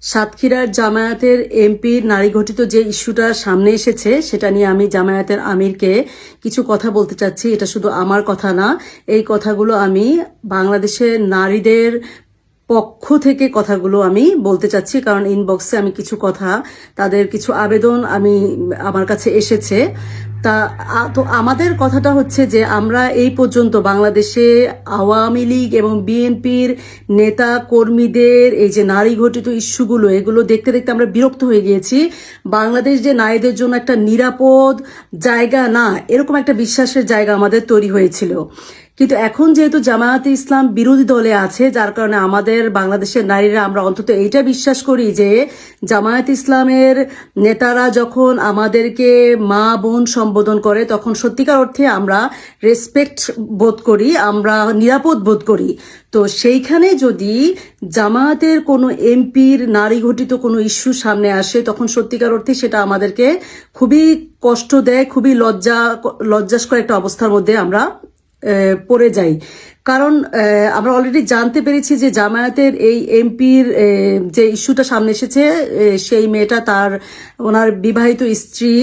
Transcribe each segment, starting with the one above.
সাতক্ষীরার জামায়াতের এমপির নারী ঘটিত যে ইস্যুটা সামনে এসেছে সেটা নিয়ে আমি জামায়াতের আমিরকে কিছু কথা বলতে চাচ্ছি। এটা শুধু আমার কথা না, এই কথাগুলো আমি বাংলাদেশের নারীদের পক্ষ থেকে কথাগুলো আমি বলতে চাচ্ছি, কারণ ইনবক্সে আমি কিছু কথা, তাদের কিছু আবেদন আমার কাছে এসেছে। তো আমাদের কথাটা হচ্ছে যে আমরা এই পর্যন্ত বাংলাদেশে আওয়ামী লীগ এবং বিএনপির নেতা কর্মীদের এই যে নারী ঘটিত ইস্যুগুলো, এগুলো দেখতে দেখতে আমরা বিরক্ত হয়ে গিয়েছি। বাংলাদেশ যে নারীদের জন্য একটা নিরাপদ জায়গা না, এরকম একটা বিশ্বাসের জায়গা আমাদের তৈরি হয়েছিল। কিন্তু এখন যেহেতু জামায়াতে ইসলাম বিরোধী দলে আছে, যার কারণে আমাদের বাংলাদেশের নারীরা আমরা অন্তত এইটা বিশ্বাস করি যে জামায়াত ইসলামের নেতারা যখন আমাদেরকে মা বোন সম্বোধন করে তখন সত্যিকার অর্থে আমরা রেসপেক্ট বোধ করি, আমরা নিরাপদ বোধ করি। তো সেইখানে যদি জামায়াতের কোনো এমপির নারী ঘটিত কোনো ইস্যু সামনে আসে তখন সত্যিকার অর্থে সেটা আমাদেরকে খুবই কষ্ট দেয়, খুবই লজ্জাস্কর একটা অবস্থার মধ্যে আমরা পড়ে যাই। কারণ আমরা অলরেডি জানতে পেরেছি যে জামায়াতের এই এমপির যে ইস্যুটা সামনে এসেছে, সেই মেয়েটা ওনার বিবাহিত স্ত্রী,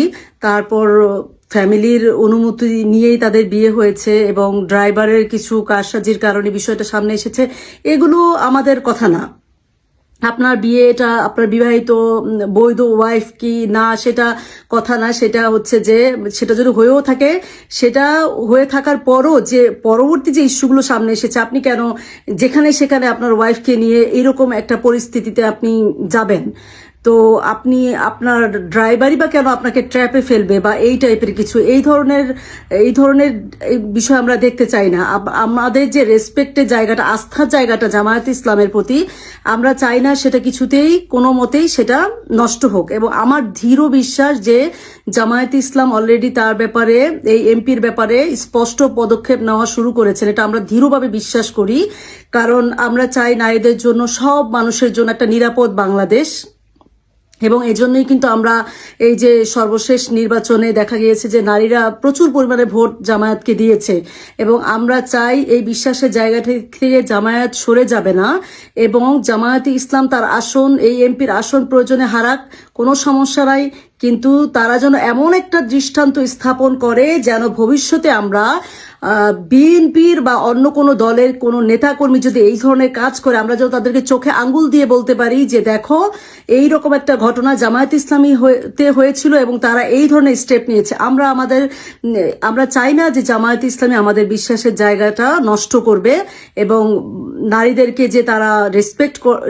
তারপর ফ্যামিলির অনুমতি নিয়েই তাদের বিয়ে হয়েছে এবং ড্রাইভারের কিছু কারসাজির কারণে বিষয়টা সামনে এসেছে। এগুলো আমাদের কথা না। আপনার বিয়েটা আপনার বিবাহিত বৈধ ওয়াইফ কি না সেটা কথা না, সেটা হচ্ছে যে সেটা যদি হয়েও থাকে, সেটা হয়ে থাকার পরও যে পরবর্তী যে ইস্যুগুলো সামনে এসেছে, আপনি কেন যেখানে সেখানে আপনার ওয়াইফকে নিয়ে এরকম একটা পরিস্থিতিতে আপনি যাবেন? তো আপনি আপনার ড্রাইভারই বা কেন আপনাকে ট্র্যাপে ফেলবে বা এই টাইপের কিছু, এই ধরনের বিষয় আমরা দেখতে চাই না। আমাদের যে রেসপেক্টের জায়গাটা, আস্থার জায়গাটা জামায়াত ইসলামের প্রতি, আমরা চাই না সেটা কিছুতেই কোনো মতেই সেটা নষ্ট হোক। এবং আমার দৃঢ় বিশ্বাস যে জামায়াত ইসলাম অলরেডি তার ব্যাপারে, এই এমপির ব্যাপারে স্পষ্ট পদক্ষেপ নেওয়া শুরু করেছেন। এটা আমরা দৃঢ়ভাবে বিশ্বাস করি, কারণ আমরা চাই নারীদের জন্য, সব মানুষের জন্য একটা নিরাপদ বাংলাদেশ। এবং এজন্যই কিন্তু আমরা এই যে সর্বশেষ নির্বাচনে দেখা গিয়েছে যে নারীরা প্রচুর পরিমাণে ভোট জামায়াতকে দিয়েছে, এবং আমরা চাই এই বিশ্বাসের জায়গা থেকে জামায়াত সরে যাবে না এবং জামায়াতে ইসলাম তার আসন, এই এমপির আসন প্রয়োজনে হারাক, কোনো সমস্যা নাই, কিন্তু তারা যেন এমন একটা দৃষ্টান্ত স্থাপন করে যেন ভবিষ্যতে আমরা বিএনপির বা অন্য কোনো দলের কোনো নেতাকর্মী যদি এই ধরনের কাজ করে, আমরা যেন তাদেরকে চোখে আঙ্গুল দিয়ে বলতে পারি যে দেখো এইরকম একটা ঘটনা জামায়াত ইসলামী হয়েছিল এবং তারা এই ধরনের স্টেপ নিয়েছে। আমরা চাই না যে জামায়াত ইসলামী আমাদের বিশ্বাসের জায়গাটা নষ্ট করবে, এবং নারীদেরকে যে তারা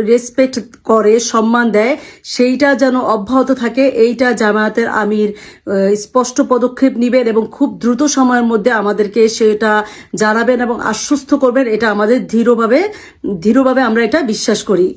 রেসপেক্ট করে, সম্মান দেয়, সেইটা যেন অব্যাহত থাকে। এইটা জামায়াতের আমির স্পষ্ট পদক্ষেপ নেবেন এবং খুব দ্রুত সময়ের মধ্যে আমাদেরকে সেটা জানাবেন এবং আশ্বস্ত করবেন। এটা আমাদের দৃঢ়ভাবে আমরা এটা বিশ্বাস করি।